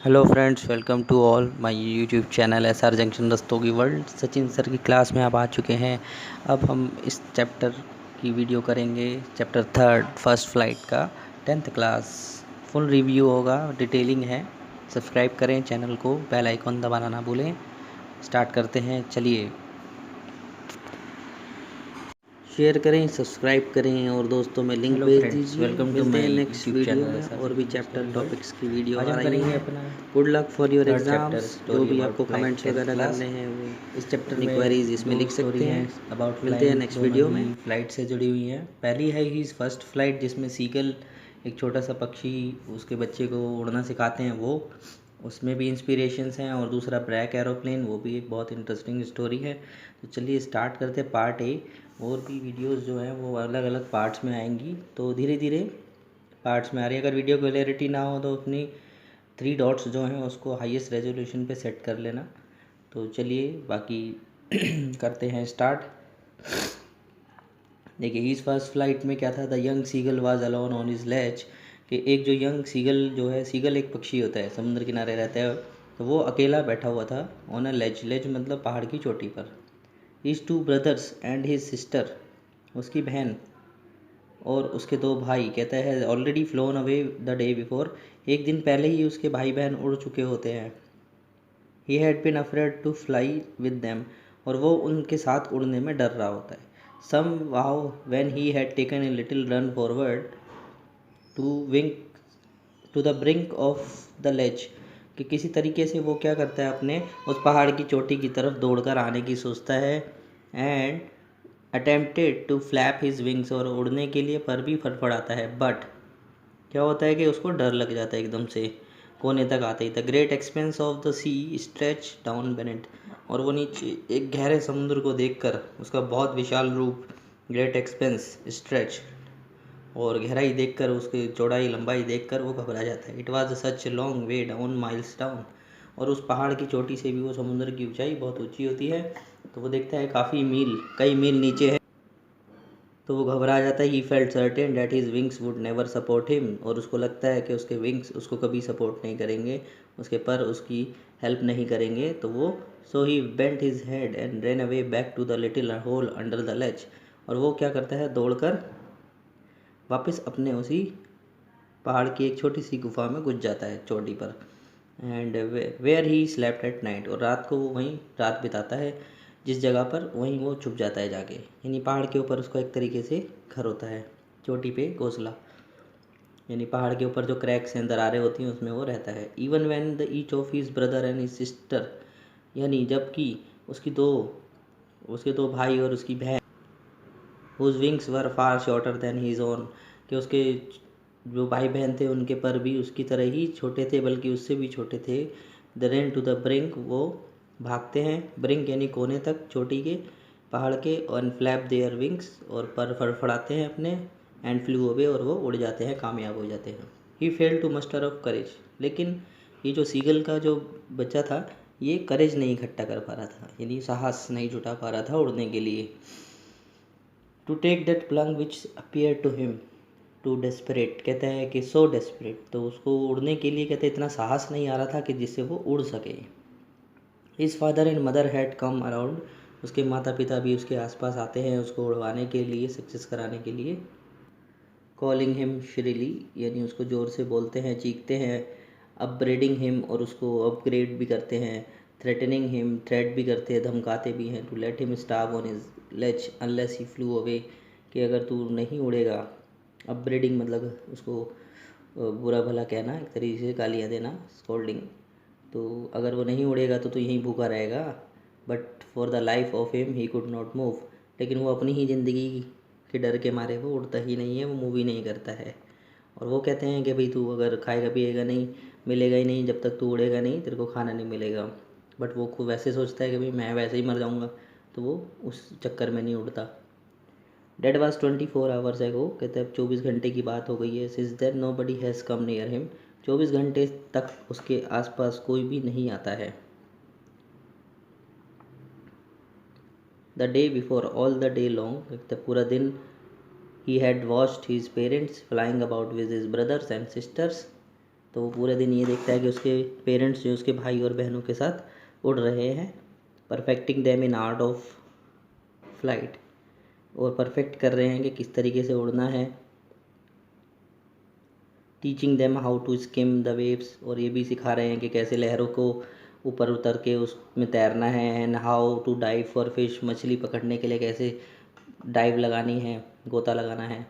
Hello friends, welcome to all my YouTube channel SR junction Rastogi world. Sachin sir की class में आप आ चुके हैं। अब हम इस चैप्टर की वीडियो करेंगे, चैप्टर 3 फर्स्ट फ्लाइट का 10th क्लास। फुल रिव्यू होगा, डिटेलिंग है। सब्सक्राइब करें चैनल को, बेल आइकॉन दबाना ना भूलें। स्टार्ट करते हैं, चलिए। शेयर करें, सब्सक्राइब करें और दोस्तों में लिंक हेलो भेज फ्रेंड्स, दीजिए। वेलकम टू मिलते माय हैं नेक्स्ट यूट्यूब वीडियो चैनल में, एसआर और भी junction chapter Rastogi world. Topics की वीडियो आज आ हम रही करेंगे हैं। अपना good luck for your third chapter exams. जो स्टोरी भी अबाउट आपको फ्लाइट कमेंट्स 10th वगैरह क्लास। करने हैं वो इस चैप्टर अपनी में क्वेरीज इसमें दो लिख स्टोरी सकते हैं हैं। अबाउट मिलते हैं फ्लाइंग, नेक्स्ट दोनों वीडियो ही में। फ्लाइट से जुड़ी हुई हैं। पहली है ही फर्स्ट फ्लाइट, जिसमें सीगल एक छोटा सा पक्षी उसके बच्चे को उड़ना सिखाते हैं, वो उसमें भी इंस्पिरेशंस हैं। और दूसरा ब्रैक एरोप्लेन, वो भी एक बहुत इंटरेस्टिंग स्टोरी है। तो चलिए स्टार्ट करते हैं पार्ट ए। और भी वीडियोस जो हैं वो अलग अलग पार्ट्स में आएंगी, तो धीरे धीरे पार्ट्स में आ रही है। अगर वीडियो क्लैरिटी ना हो तो अपनी 3 डॉट्स जो हैं उसको हाईएस्ट रेजोल्यूशन पे सेट कर लेना। तो चलिए बाकी करते हैं स्टार्ट। देखिए, इस फर्स्ट फ्लाइट में क्या था, the young seagull was alone on his ledge. कि एक जो यंग सीगल जो है, सीगल एक पक्षी होता है, समुद्र किनारे रहता है, तो वो अकेला बैठा हुआ था ऑन अ लेज। लेज मतलब पहाड़ की चोटी पर। His 2 brothers and his sister, उसकी बहन और उसके 2 भाई, कहता है already phloem away the day before. एक दिन पहले ही उसके भाई बहन उड़ चुके होते हैं। He had been afraid to fly with them, और वो उनके साथ उड़ने में डर रहा होता है। Some wow when he had taken a little run forward to wink to the brink of the ledge. कि किसी तरीके से वो क्या करता है, अपने उस पहाड़ की चोटी की तरफ दौड़कर आने की सोचता है। And attempted to flap his wings, और उड़ने के लिए पर भी फड़फड़ाता है। बट क्या होता है कि उसको डर लग जाता है एकदम से, कोने तक आते ही। The great expanse of the sea stretch down beneath, और वो नीचे एक गहरे समुद्र को देखकर, उसका बहुत विशाल रूप, ग्रेट एक्सपेंस, स्ट्रेच और गहराई देखकर, उसकी चौड़ाई लंबाई देखकर वो घबरा जाता है। It was such long way down, miles down, और उस पहाड़ की चोटी से भी वो समुद्र की ऊंचाई बहुत ऊंची होती है। तो वो देखता है काफ़ी मील, कई मील नीचे है। तो वो घबरा जाता है। He felt certain that his wings would never support him, और उसको लगता है कि उसके विंग्स उसको कभी सपोर्ट नहीं करेंगे, उसके पर उसकी हेल्प नहीं करेंगे। तो वो so he bent his head and run away back to the little hole under the ledge, और वो क्या करता है, दौड़कर वापस अपने उसी पहाड़ की एक छोटी सी गुफा में घुस जाता है, चोटी पर। And where he slept at night, और रात को वो वहीं रात बिताता है, जिस जगह पर, वहीं वो छुप जाता है जाके। यानी पहाड़ के ऊपर उसका एक तरीके से घर होता है, चोटी पे घोंसला। यानी पहाड़ के ऊपर जो क्रैक्स हैं, दरारें होती हैं, उसमें वो रहता है। Even when the each of his brother and his sister, यानी जबकि उसके दो भाई और उसकी बहन, हुज विंग्स वर फार शॉर्टर देन हीज ओन, कि उसके जो भाई बहन थे उनके पर भी उसकी तरह ही छोटे थे, बल्कि उससे भी छोटे थे। They ran to the brink, वो भागते हैं, ब्रिंक यानी कोने तक, चोटी के, पहाड़ के। और फ्लैप देयर विंग्स, और पर फड़फड़ाते हैं अपने। एंड फ्लू अवे, और वो उड़ जाते हैं, कामयाब हो जाते हैं। He fail to muster of courage, लेकिन ये जो सीगल का जो बच्चा था, ये करेज नहीं इकट्ठा कर पा रहा था, यानी साहस नहीं जुटा पा रहा था उड़ने के लिए। To take that plunge which appeared to him too desperate, कहता है कि सो डेस्परेट, तो उसको उड़ने के लिए, कहते हैं, इतना साहस नहीं आ रहा था कि जिससे वो उड़ सके। His father and mother had come around, उसके माता पिता भी उसके आसपास आते हैं उसको उड़वाने के लिए, सक्सेस कराने के लिए। कॉलिंग हिम श्रीली, यानी उसको ज़ोर से बोलते हैं, चीखते हैं। अपग्रेडिंग हिम, और उसको अपग्रेड भी करते हैं। थ्रेटनिंग हिम, थ्रेट भी करते हैं, धमकाते भी हैं। To let him starve on his ledge unless he flew away, कि अगर तू नहीं उड़ेगा। अपग्रेडिंग मतलब उसको बुरा भला कहना, एक तरीके से गालियाँ देना, स्कोल्डिंग। तो अगर वो नहीं उड़ेगा तो यहीं भूखा रहेगा। But for the life of him he could not move, लेकिन वो अपनी ही ज़िंदगी के डर के मारे वो उड़ता ही नहीं है, वो मूव ही नहीं करता है। और वो कहते हैं कि भाई तू अगर खाएगा पिएगा नहीं, मिलेगा ही नहीं, जब तक तू उड़ेगा नहीं तेरे को खाना नहीं मिलेगा। बट वो खुद वैसे सोचता है कि भाई मैं वैसे ही मर जाऊँगा, तो वो उस चक्कर में नहीं उड़ता। डेट वाज 24 आवर्स एगो, कहते हैं अब 24 घंटे की बात हो गई है। Since then nobody has come near him, 24 घंटे तक उसके आसपास कोई भी नहीं आता है। The day before, all the day long, कहते पूरा दिन, he had watched his parents flying about with his brothers and sisters, तो वो पूरे दिन ये देखता है कि उसके पेरेंट्स जो उसके भाई और बहनों के साथ उड़ रहे हैं, perfecting them in art of flight, और परफेक्ट कर रहे हैं कि किस तरीके से उड़ना है। Teaching them how to skim the waves, और ये भी सिखा रहे हैं कि कैसे लहरों को ऊपर उतर के उसमें तैरना है। And how to dive for fish, मछली पकड़ने के लिए कैसे डाइव लगानी है, गोता लगाना है।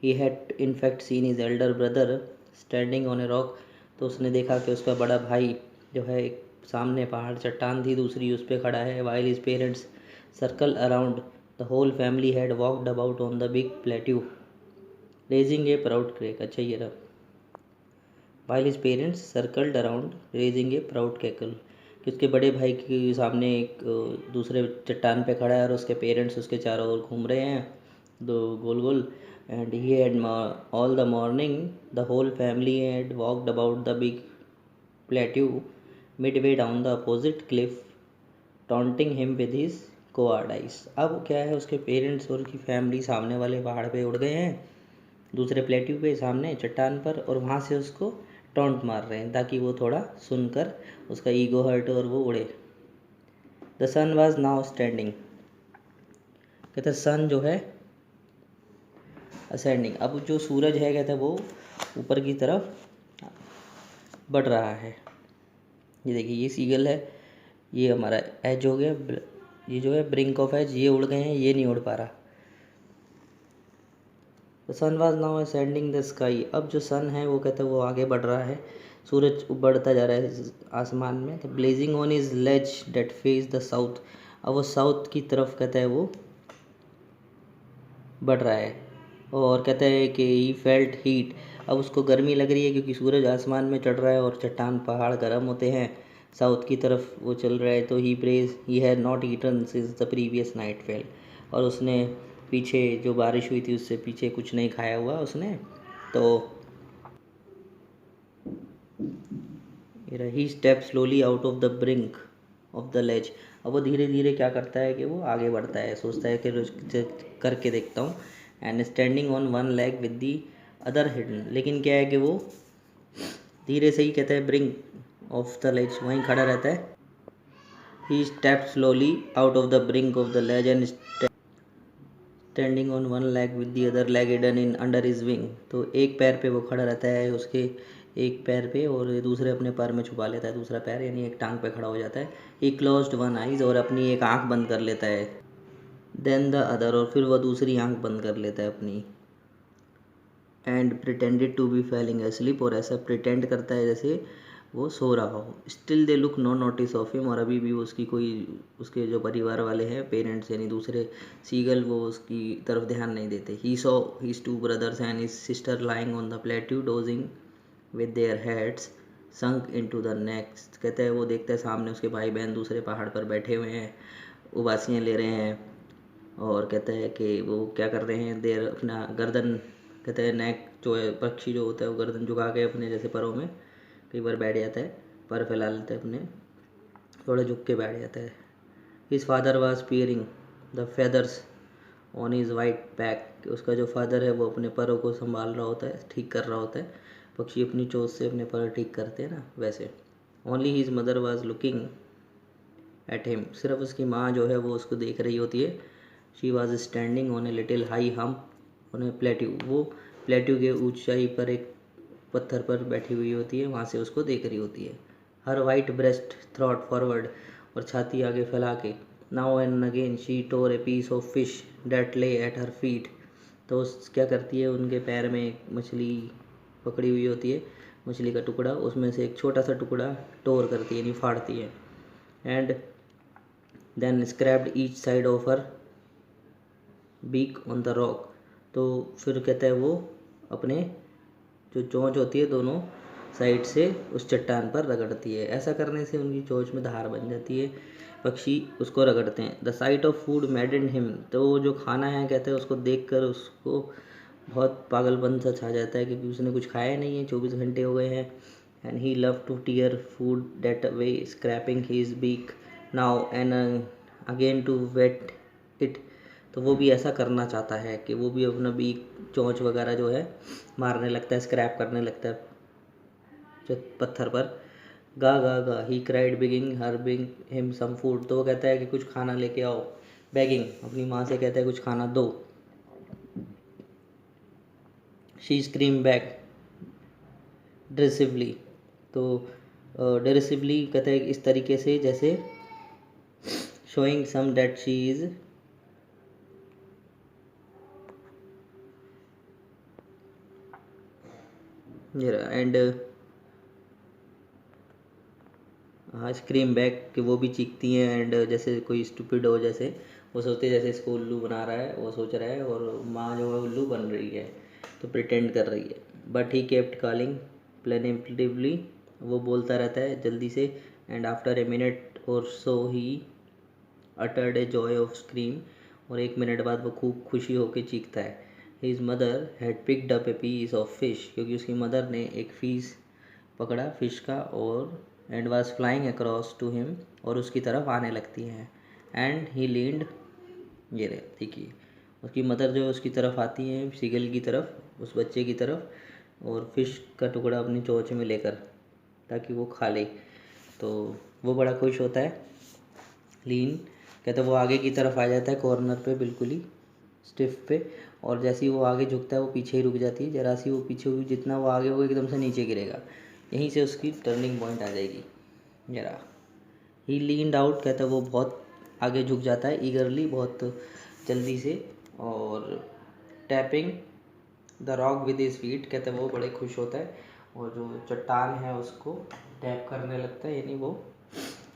He had in fact seen his Elder brother standing on a rock, तो उसने देखा कि उसका बड़ा भाई जो है एक सामने पहाड़ चट्टान थी दूसरी उस पर खड़ा है। While his parents circle around the whole family had walked about on the big plateau raising a proud crack. अच्छा ये रहा। While his parents circled around raising a proud cackle, कि उसके बड़े भाई के सामने एक दूसरे चट्टान पे खड़ा है और उसके पेरेंट्स उसके चारों ओर घूम रहे हैं दो गोल गोल। And he had all the morning the whole family had walked about the big plateau midway down the opposite cliff taunting him with his cowardice. अब क्या है, उसके पेरेंट्स और उसकी फैमिली सामने वाले पहाड़ पे उड़ गए हैं, दूसरे प्लेट्यू पे सामने चट्टान पर, और वहाँ से उसको टॉन्ट मार रहे हैं ताकि वो थोड़ा सुनकर उसका ईगो हर्ट और वो उड़े। The sun was now standing, कहते सन जो है असेंडिंग, अब जो सूरज है कहते वो ऊपर की तरफ बढ़ रहा है। ये देखिए ये सीगल है, ये हमारा एज हो गया, ये जो है ब्रिंक ऑफ एज, ये उड़ गए हैं, ये नहीं उड़ पा रहा। The sun was now ascending the sky, अब जो सन है वो कहते हैं वो आगे बढ़ रहा है, सूरज बढ़ता जा रहा है आसमान में। The blazing on his ledge that face the south, अब वो साउथ की तरफ कहता है वो बढ़ रहा है। और कहता है कि ही फेल्ट हीट, अब उसको गर्मी लग रही है क्योंकि सूरज आसमान में चढ़ रहा है और चट्टान पहाड़ गर्म होते हैं, साउथ की तरफ वो चल रहा है। तो he had not eaten since the previous nightfall, और उसने पीछे जो बारिश हुई थी उससे पीछे कुछ नहीं खाया हुआ उसने। तो he step slowly out of the brink of the ledge, अब वो धीरे धीरे क्या करता है कि वो आगे बढ़ता है, सोचता है कि करके देखता हूँ। And standing on one leg with the other hidden, लेकिन क्या है कि वो धीरे से ही कहता है ब्रिंक ऑफ द लेज, वहीं खड़ा रहता है। He step slowly out of the brink of the ledge and standing on one leg with the other leg hidden in under his wing, तो एक पैर पे वो खड़ा रहता है उसके एक पैर पे, और दूसरे अपने पैर में छुपा लेता है दूसरा पैर, यानी एक टांग पे खड़ा हो जाता है। ही क्लोज्ड वन आइज, और अपनी एक आंख बंद कर लेता है। देन द अदर, और फिर वह दूसरी आंख बंद कर लेता है अपनी। And pretended to be falling asleep, और ऐसा प्रिटेंड करता है जैसे वो सो रहा हो। Still they look no notice of him, और अभी भी उसकी कोई उसके जो परिवार वाले हैं पेरेंट्स यानी दूसरे सीगल वो उसकी तरफ ध्यान नहीं देते। He saw his two brothers and his sister lying on the plateau dosing with their heads sunk into the next, कहते हैं वो देखता है सामने उसके भाई बहन दूसरे पहाड़ पर बैठे हुए हैं, उबासियाँ ले रहे हैं, और कहते हैं कि वो क्या कर रहे हैं, देर अपना गर्दन, कहते हैं नेक जो है पक्षी जो होता है वो गर्दन झुका के अपने जैसे परों में कई बार बैठ जाता है, पर फैला लेता है अपने, थोड़ा झुक के बैठ जाता है। His father was peering the feathers on his white back, उसका जो फादर है वो अपने परों को संभाल रहा होता है, ठीक कर रहा होता है, पक्षी अपनी चोंच से अपने पर ठीक करते हैं ना वैसे। Only his mother was looking at him, सिर्फ उसकी माँ जो है वो उसको देख रही होती है। She was standing on a little high hump on A plateau, वो प्लेट्यू के ऊंचाई पर एक पत्थर पर बैठी हुई होती है, वहाँ से उसको देख रही होती है। Her white breast throat forward, और छाती आगे फैला के। Now and again she tore a piece of fish that lay at her feet, तो क्या करती है उनके पैर में एक मछली पकड़ी हुई होती है, मछली का टुकड़ा, उसमें से एक छोटा सा टुकड़ा टोर करती है यानी फाड़ती है। And then scraped each side of her beak on the rock, तो फिर कहता है वो अपने जो चोंच होती है दोनों साइड से उस चट्टान पर रगड़ती है। ऐसा करने से उनकी चोंच में धार बन जाती है, पक्षी उसको रगड़ते हैं। The site of food मैडेंड him, तो जो खाना है कहते हैं उसको देखकर उसको बहुत पागलपन सा छा जाता है क्योंकि उसने कुछ खाया नहीं है, 24 घंटे हो गए हैं। And he love to tear food that way scraping his beak now and again to whet it, तो वो भी ऐसा करना चाहता है कि वो भी अपना बीक चोंच वगैरह जो है मारने लगता है, स्क्रैप करने लगता है जो पत्थर पर। गा गा गा he cried begging her bring him some food, तो वो कहता है कि कुछ खाना लेके आओ। बेगिंग अपनी माँ से कहता है कुछ खाना दो। शी स्क्रीम बैक ड्रेसिवली, तो डेरिसिवली कहते हैं इस तरीके से जैसे showing some that she is and हाँ स्क्रीम बैक कि वो भी चीखती हैं एंड जैसे कोई स्टूपिड हो, जैसे वो सोचते हैं जैसे इसको उल्लू बना रहा है, वो सोच रहा है, और माँ जो है उल्लू बन रही है, तो प्रिटेंड कर रही है। बट ही केप्ट कॉलिंग प्लेनेटिवली, वो बोलता रहता है जल्दी से। एंड आफ्टर ए मिनट और so he uttered a joy of scream, और 1 मिनट बाद वो खूब खुशी होकर चीखता है। His mother had picked up a piece of fish, क्योंकि उसकी मदर ने एक फीस पकड़ा फिश का, और and was flying across to him, और उसकी तरफ आने लगती हैं। एंड ही लीन्ड, ये रहे देखिए, उसकी मदर जो उसकी तरफ आती है सीगल की तरफ, उस बच्चे की तरफ, और फिश का टुकड़ा अपनी चोंच में लेकर ताकि वो खा ले, तो वो बड़ा खुश होता है। लीन कहते वो आगे की तरफ आ जाता है कॉर्नर पे बिल्कुल ही स्टिफ पे, और जैसे ही वो आगे झुकता है वो पीछे ही रुक जाती है, जरा सी वो पीछे हुई, जितना वो आगे होगा एकदम से नीचे गिरेगा। यहीं से उसकी टर्निंग पॉइंट आ जाएगी जरा। ही लीन्ड आउट कहता है वो बहुत आगे झुक जाता है ईगरली, बहुत जल्दी से, और tapping the rock with his feet कहते हैं वो बड़े खुश होता है, और जो चट्टान है उसको टैप करने लगता है, यानी वो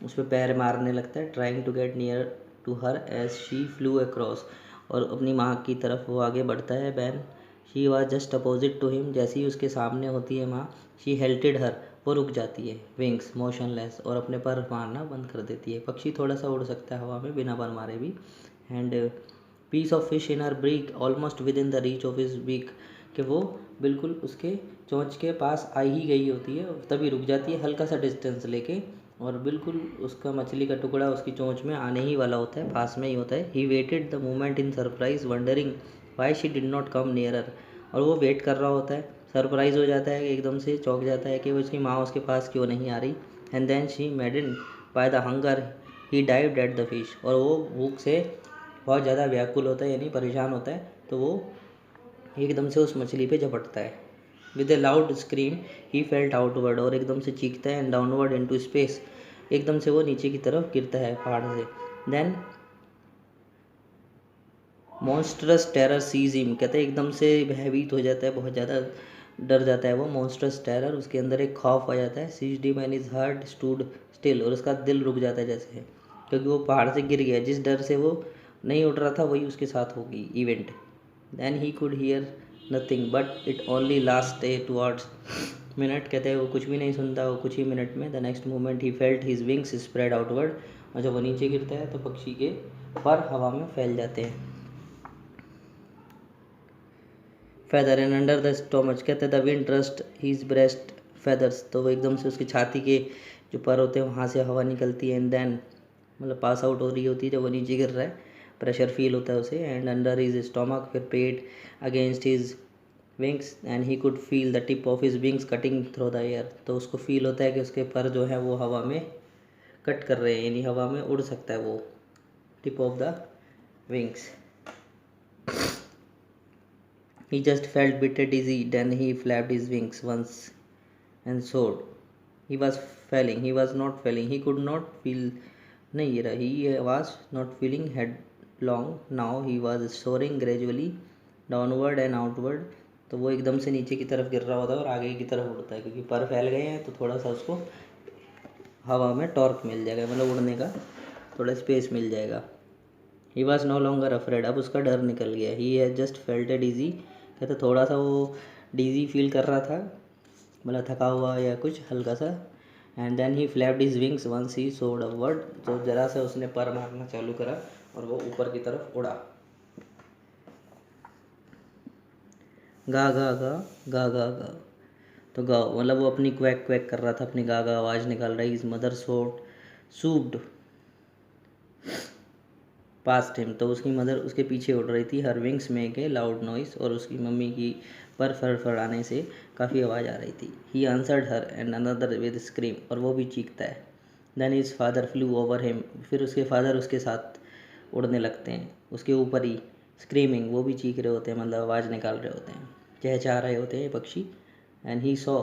उस पर पैर मारने लगता है। Trying to get near to her as she flew across, और अपनी माँ की तरफ वो आगे बढ़ता है। When she was just opposite to him, जैसे ही उसके सामने होती है माँ, शी हेल्टेड हर, वो रुक जाती है। विंग्स मोशनलेस, और अपने पर मारना बंद कर देती है। पक्षी थोड़ा सा उड़ सकता है हवा में बिना पर मारे भी। And piece of fish in her beak almost within the reach of his beak, कि वो बिल्कुल उसके चोंच के पास आ ही गई होती है, तभी रुक जाती है हल्का सा डिस्टेंस लेके, और बिल्कुल उसका मछली का टुकड़ा उसकी चोंच में आने ही वाला होता है, पास में ही होता है। He waited the moment in surprise wondering why she did not come nearer, और वो वेट कर रहा होता है, सरप्राइज हो जाता है कि एकदम से चौंक जाता है कि वो उसकी माँ उसके पास क्यों नहीं आ रही। And then she maddened by the hunger he dived at the fish, और वो भूख से बहुत ज़्यादा व्याकुल होता है, यानी परेशान होता है, तो वो एकदम से उस मछली पे झपटता है। With A loud scream he felt outward, और एकदम से चीखता है, एंड डाउनवर्ड इनटू स्पेस, एकदम से वो नीचे की तरफ गिरता है पहाड़ से। Then monstrous terror seize him, कहते हैं एकदम से भयभीत हो जाता है, बहुत ज़्यादा डर जाता है वो। मॉन्स्ट्रस टेरर, उसके अंदर एक खौफ आ जाता है। Seize him and his heart stood still, और उसका दिल रुक जाता है जैसे, क्योंकि वो पहाड़ से गिर गया, जिस डर से वो नहीं उठ रहा था वही उसके साथ होगी event. Then he could hear nothing but it only last a towards minute, कहते हैं वो कुछ भी नहीं सुनता वो कुछ ही मिनट में। The next moment he felt his wings spread outward, और जब वो नीचे गिरता है तो पक्षी के पर हवा में फैल जाते हैं। Feather and under the stomach, कहते हैं the wind rust his breast feathers, तो वो एकदम से उसकी छाती के जो पर होते हैं वहाँ से हवा निकलती है। एंड देन मतलब पास आउट हो रही होती है जब वो नीचे गिर रहा है, प्रेशर फील होता है उसे। एंड अंडर हिज स्टोमक, फिर पेट against his wings, and he could feel the tip of his wings cutting through the air, तो उसको फील होता है कि उसके पर जो है वो हवा में कट कर रहे हैं, यानी हवा में उड़ सकता है वो, tip of the wings. He just felt bit dizzy, then he flapped his wings once and soared. He was falling, he was not falling, he could not feel, नहीं रहा, he was not feeling headlong, now he was soaring gradually downward and outward, तो वो एकदम से नीचे की तरफ गिर रहा होता है और आगे की तरफ उड़ता है, क्योंकि पर फैल गए हैं तो थोड़ा सा उसको हवा में टॉर्क मिल जाएगा, मतलब उड़ने का थोड़ा स्पेस मिल जाएगा। He was no longer afraid, अब उसका डर निकल गया। He has just felt a dizzy, कहते थोड़ा सा वो डीजी फील कर रहा था, मतलब थका हुआ या कुछ हल्का सा। And then he flapped his wings once he soared upward, तो ज़रा सा उसने पर मारना चालू करा और वो ऊपर की तरफ उड़ा। गा गा गा गा गा गा, तो गा मतलब वो अपनी क्वैक क्वैक कर रहा था, अपनी गा गा आवाज़ निकाल रही। हिज मदर सोड सूप्ड, पास्ट हिम, तो उसकी मदर उसके पीछे उड़ रही थी। हर wings make a loud noise, और उसकी मम्मी की पर फड़फड़ाने से काफ़ी आवाज़ आ रही थी। He answered her and another with scream, और वो भी चीखता है। Then his father flew over him, फिर उसके फादर उसके साथ उड़ने लगते हैं, उसके ऊपर ही। स्क्रीमिंग, वो भी चीख रहे होते हैं, मतलब आवाज़ निकाल रहे होते हैं, चहचहा रहे होते हैं पक्षी। And he saw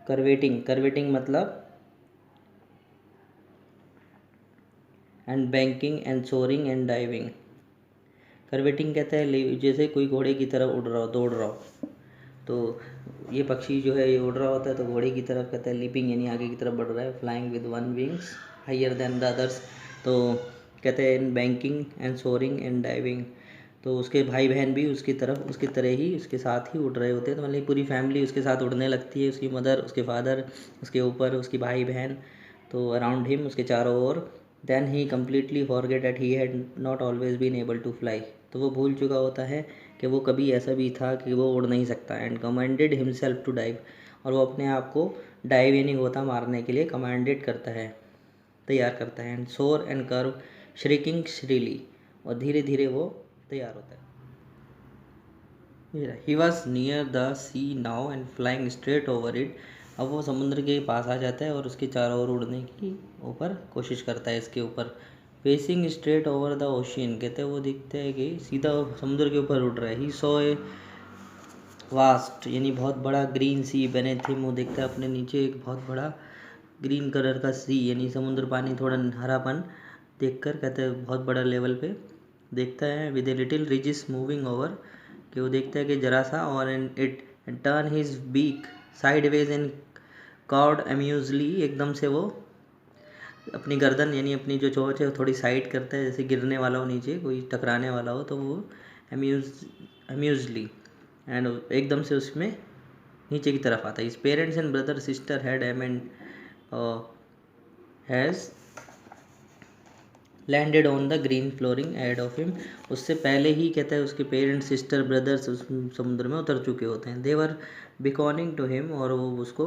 curveting, curveting मतलब and banking and soaring and diving. Curveting कहता है जैसे कोई घोड़े की तरफ उड़ रहा हो, दौड़ रहा हो। तो ये पक्षी जो है ये उड़ रहा होता है, तो घोड़े की तरफ कहता है लीपिंग, यानी आगे की तरफ बढ़ रहा है। Flying with one wings higher than the others, तो कहते हैं in banking and soaring and diving. तो उसके भाई बहन भी उसकी तरफ उसकी तरह ही उसके साथ ही उड़ रहे होते हैं। तो मतलब पूरी फैमिली उसके साथ उड़ने लगती है, उसकी मदर, उसके फादर, उसके ऊपर उसकी भाई बहन, तो अराउंड हिम, उसके चारों ओर। Then he completely forget that he had not always been able to fly, तो वो भूल चुका होता है कि वो कभी ऐसा भी था कि वो उड़ नहीं सकता। And commanded himself to dive, और वो अपने आप को डाइव यानी गोता मारने के लिए कमांडेड करता है, तैयार करता है। एंड सोर एंड कर्व श्रिकिंग श्रीली, और धीरे धीरे वो तैयार होता है। He was near the sea now and flying straight over it, अब वो समुद्र के पास आ जाता है और उसके चारों ओर उड़ने की ऊपर कोशिश करता है, इसके ऊपर। Facing straight over the ocean, कहते हैं वो दिखते हैं कि सीधा समुद्र के ऊपर उड़ रहा है। ही सॉ ए वास्ट, यानी बहुत बड़ा ग्रीन सी बने थे, वो देखता है अपने नीचे एक बहुत बड़ा ग्रीन कलर का सी, यानी समुद्र पानी थोड़ा हरापन देखकर कहते हैं बहुत बड़ा लेवल पे देखता है। With a little ridges moving over, कि वो देखता है कि जरा सा, और in it turn his beak sideways and crowed amusedly, एकदम से वो अपनी गर्दन यानी अपनी जो चोंच है थोड़ी साइड करता है, जैसे गिरने वाला हो नीचे, कोई टकराने वाला हो, तो वो अम्यूजली एंड एकदम से उसमें नीचे की तरफ आता है। His parents and brother sister had am and has landed on the green flooring ahead of him, उससे पहले ही कहता है उसके पेरेंट्स, सिस्टर, ब्रदर्स उस समुद्र में उतर चुके होते हैं। देवर बिकॉनिंग टू हिम, और वो उसको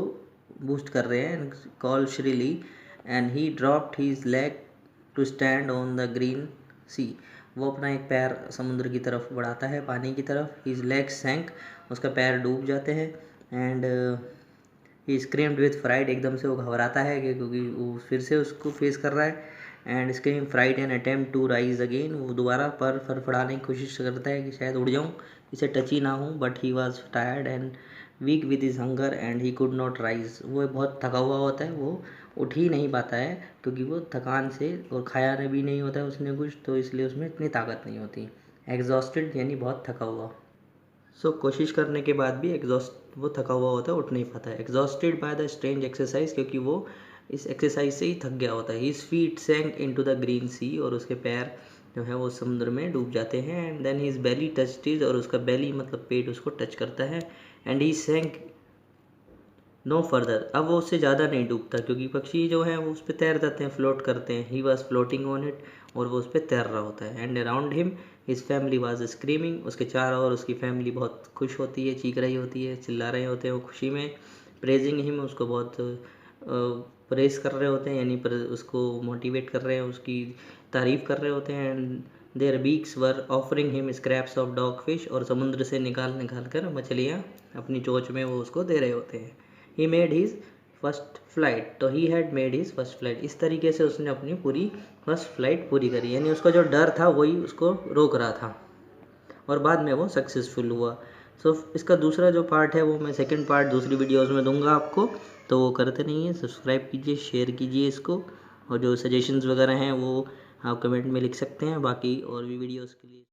बूस्ट कर रहे हैं। Call shrilly and he dropped his leg to stand on the green sea, वो अपना एक पैर समुद्र की तरफ बढ़ाता है, पानी की तरफ। हीज लेग सैंक, उसका पैर डूब जाते हैं। And he screamed with fried, एकदम से वो घबराता है क्योंकि वो फिर से उसको फेस कर रहा है। And scream fried and attempt to rise again, वो दोबारा पर फड़फड़ाने की कोशिश करता है कि शायद उड़ जाऊँ, इसे टच ही ना हूँ। But he was tired and weak with his hunger and he could not rise, वो बहुत थका हुआ होता है, वो उठ ही नहीं पाता है क्योंकि वो थकान से, और खाया भी नहीं होता है उसने कुछ, तो इसलिए उसमें इतनी ताकत नहीं होती। एग्जॉस्टेड यानी बहुत थका हुआ। सो कोशिश करने के बाद भी वो थका हुआ होता है, उठ नहीं पाता है। Exhausted by the strange exercise, क्योंकि वो इस एक्सरसाइज से ही थक गया होता है। His feet sank into the green sea, और उसके पैर जो है वो समुद्र में डूब जाते हैं। And then his belly touched his, और उसका बेली मतलब पेट उसको टच करता है। And he sank no further, अब वो उससे ज़्यादा नहीं डूबता क्योंकि पक्षी जो हैं वो उस पर तैर जाते हैं, फ्लोट करते हैं। He was floating on it, और वो उस पर तैर रहा होता है। And around him his family was screaming, उसके चारों ओर उसकी फैमिली बहुत खुश होती है, चीख रही होती है, चिल्ला रहे होते हैं वो खुशी में। प्रेजिंग हिम, उसको बहुत प्रेस कर रहे होते हैं, यानी उसको मोटिवेट कर रहे हैं, उसकी तारीफ़ कर रहे होते हैं। And their beaks were offering him scraps of dog fish, और समुद्र से निकाल कर मछलियाँ अपनी चोंच में वो उसको दे रहे होते हैं। He made his first flight, तो he had made his first flight, इस तरीके से उसने अपनी पूरी फर्स्ट फ्लाइट पूरी करी, यानी उसका जो डर था वही उसको रोक रहा था, और बाद में वो सक्सेसफुल हुआ। सो इसका दूसरा जो पार्ट है वो मैं सेकंड पार्ट दूसरी वीडियोस में दूंगा आपको, तो वो करते नहीं हैं, सब्सक्राइब कीजिए, शेयर कीजिए इसको, और जो सजेशंस वगैरह हैं वो आप कमेंट में लिख सकते हैं। बाकी और भी वीडियोस के लिए